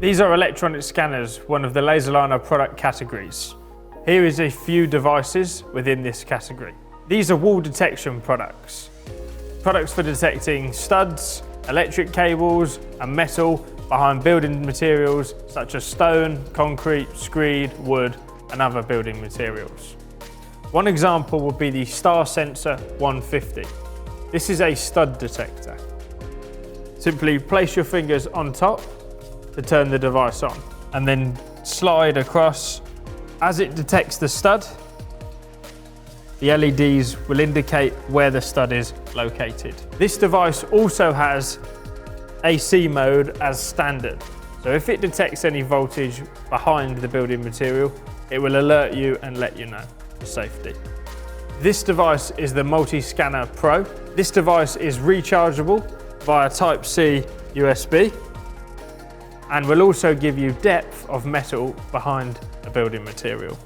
These are electronic scanners, one of the Laserliner product categories. Here is a few devices within this category. These are wall detection products. Products for detecting studs, electric cables and metal behind building materials such as stone, concrete, screed, wood and other building materials. One example would be the Star Sensor 150. This is a stud detector. Simply place your fingers on top to turn the device on and then slide across. As it detects the stud, the LEDs will indicate where the stud is located. This device also has AC mode as standard. So if it detects any voltage behind the building material, it will alert you and let you know for safety. This device is the MultiScanner Pro. This device is rechargeable via Type-C USB and will also give you depth of metal behind a building material.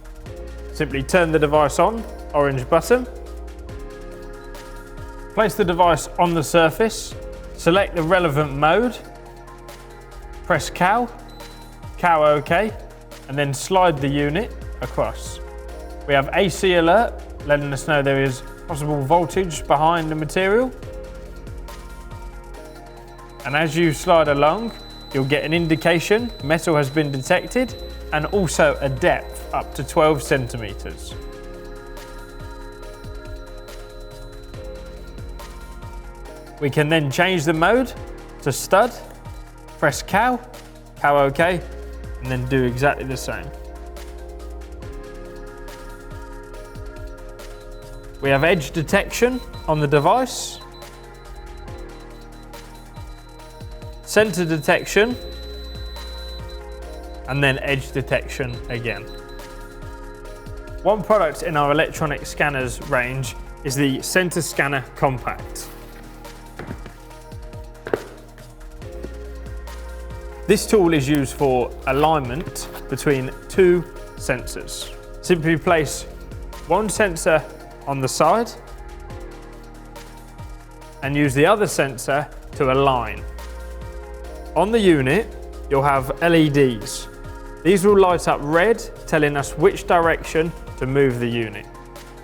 Simply turn the device on, orange button. Place the device on the surface, select the relevant mode, press cow OK, and then slide the unit across. We have AC alert, letting us know there is possible voltage behind the material. And as you slide along, you'll get an indication metal has been detected and also a depth up to 12 centimeters. We can then change the mode to stud, press cow OK, and then do exactly the same. We have edge detection on the device, center detection, and then edge detection again. One product in our electronic scanners range is the CenterScanner Compact. This tool is used for alignment between two sensors. Simply place one sensor on the side and use the other sensor to align. On the unit, you'll have LEDs. These will light up red, telling us which direction to move the unit.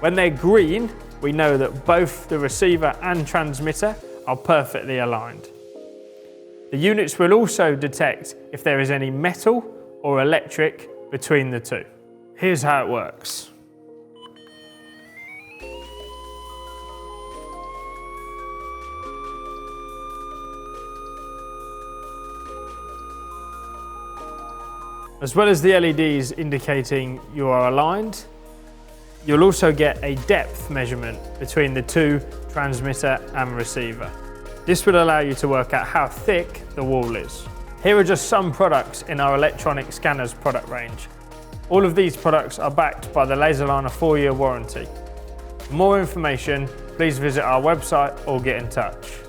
When they're green, we know that both the receiver and transmitter are perfectly aligned. The units will also detect if there is any metal or electric between the two. Here's how it works. As well as the LEDs indicating you are aligned, you'll also get a depth measurement between the two transmitter and receiver. This will allow you to work out how thick the wall is. Here are just some products in our electronic scanners product range. All of these products are backed by the Laserliner 4-year warranty. For more information, please visit our website or get in touch.